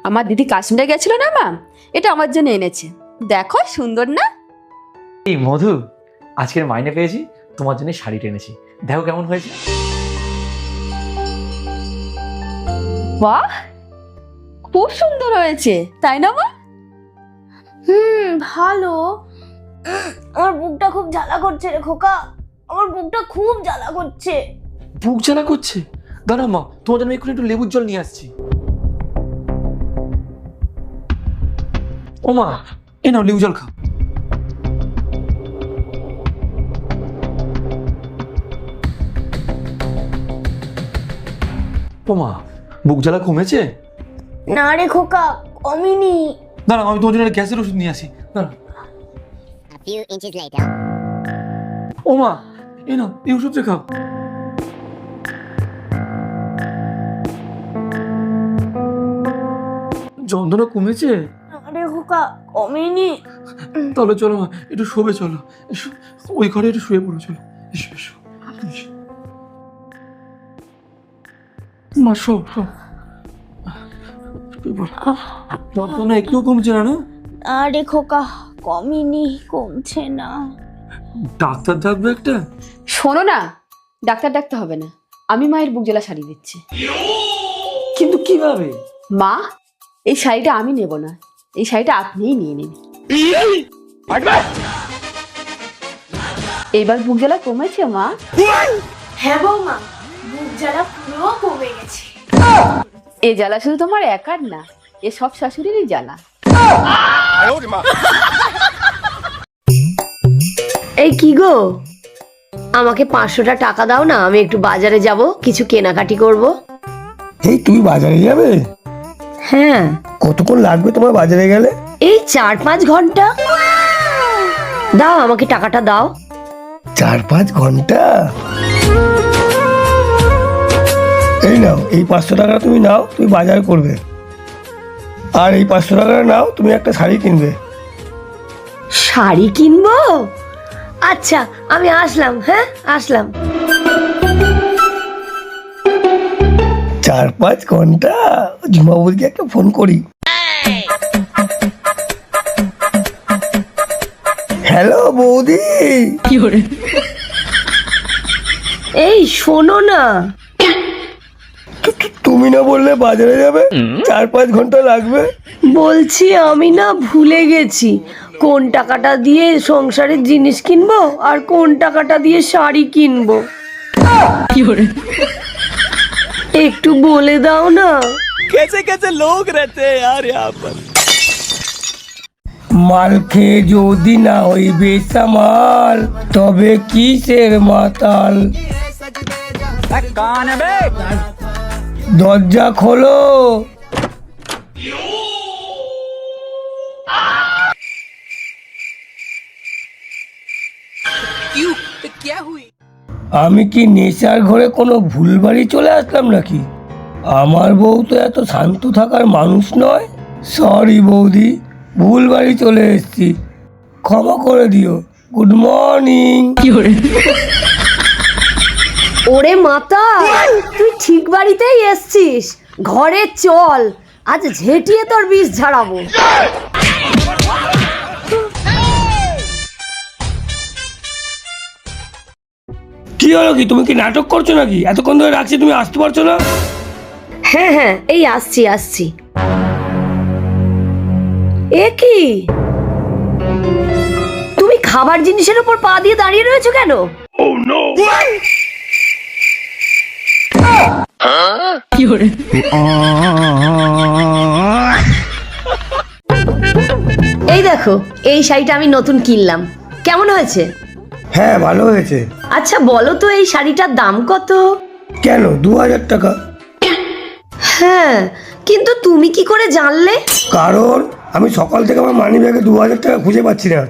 আমার দিদি কাশ্মীরে গেছিল না মা, এটা আমার জন্য এনেছে। দেখো সুন্দর না? এই মধু, আজকের মাইনে পেয়েছি, তোমার জন্য শাড়ি টেনেছি, দেখো কেমন হয়েছে। বাহ, খুব সুন্দর হয়েছে, তাই না মা? ভালো। আমার বুকটা খুব জ্বালা করছে রে খোকা, আমার বুকটা খুব জ্বালা করছে। বুক জ্বালা করছে? দাঁড়া মা, তোমার জন্য একটু লেবুর জল নিয়ে আসছি। ও মা, এ নাও লেবু জল খাও। ও মা, বুক জ্বালা কমেছে? না রে খোকা, কমেনি। দাঁড়া, আমি তোমার জন্য গ্যাসের ওষুধ নিয়ে আসি, দাঁড়া। A few inches later. ও মা, এ নাও এই ওষুধটা খাও। যন্ত্রণা কমেছে? না রে খোকা, কমেনি। তাহলে চলো মা, একটু শোবে, চলো এসো, ওই ঘরে একটু শুয়ে পড়ো, চলো এসো এসো এসো। মা শো শো। যন্ত্রণা একটু কমছে না? না না রে খোকা, কমেনি, কমছে না। ডাক্তার ডাকবে একটা? শোনো না, ডাক্তার ডাকতে হবে না, আমি মায়ের বুক জ্বালা শাড়ি দিচ্ছি। কিন্তু কিভাবে? মা, এই শাড়িটা আমি নেব না, এই শাড়িটা আপনিই নিয়ে নিন। এবার বুক জ্বালা কমেছে মা? হ্যাঁ বৌমা, বুক জ্বালা পুরো কমে গেছে। এ জ্বালা শুধু তোমার একার না, এ সব শাশুড়িরই জ্বালা। এই কি গো, আমাকে 500টা টাকা দাও না, আমি একটু বাজারে যাব, কিছু কেনাকাটি করব। এই তুমি বাজারে যাবে? হ্যাঁ। কতক্ষণ লাগবে তোমার বাজারে গেলে? এই 4-5 ঘন্টা। দাও আমাকে টাকাটা দাও। 4-5 ঘন্টা? এই নাও, এই 500 টাকা তুমি নাও, তুমি বাজার করবে। আর এই 500 টাকা নাও, তুমি একটা শাড়ি কিনবে। শাড়ি কিনবো? আচ্ছা, আমি আসলাম। হ্যাঁ, আসলাম। 4-5 ঘন্টা? ঝুমা বলকে একটা ফোন করি। হ্যালো বৌদি। এই শোনো না, তুমি না বললে বাজারে যাবে, 4-5 ঘন্টা লাগবে? বলছি আমি না ভুলে গেছি কোন টাকাটা দিয়ে সংসারের জিনিস কিনবো আর কোন টাকাটা দিয়ে শাড়ি কিনবো। একটু বলে দাও না। कैसे कैसे लोग रहते हैं यार यहाँ पर। মাল খেয়ে যদি না হইবে সামাল, তবে কিসের মাতাল? कौन है बे? দরজা খোলো। क्यों? तो क्या हुई? আমি কি নেশার ঘরে কোনো ভুল বাড়ি চলে আসলাম নাকি? আমার বউ তো এত শান্ত থাকার মানুষ নয়। সরি বৌদি, ভুল বাড়ি চলে এসেছি, ক্ষমা করে দিও। Good morning. ওরে মাতা, তুই ঠিক বাড়িতেই এসছিস, ঘরে চল, আজ ঝেঁটিয়ে তোর বিষ ঝাড়াবো। কি হলো কি, তুমি কি নাটক করছো নাকি? এতক্ষণ ধরে রাখছি, তুমি আসতে পারছো না? হ্যাঁ হ্যাঁ, এই আসছি আসছি। এ কি, তুমি খাবার জিনিসের উপর পা দিয়ে দাঁড়িয়ে রয়েছো কেন? এই দেখো, এই শাড়িটা আমি নতুন কিনলাম, কেমন হয়েছে? হ্যাঁ, ভালো হয়েছে। আচ্ছা বলো তো, এই শাড়িটার দাম কত? কেন, 2000 টাকা। হ্যাঁ, কিন্তু তুমি কি করে জানলে? কারণ আমি সকাল থেকে আমার মানি ব্যাগে 2000 টাকা খুঁজে পাচ্ছি না।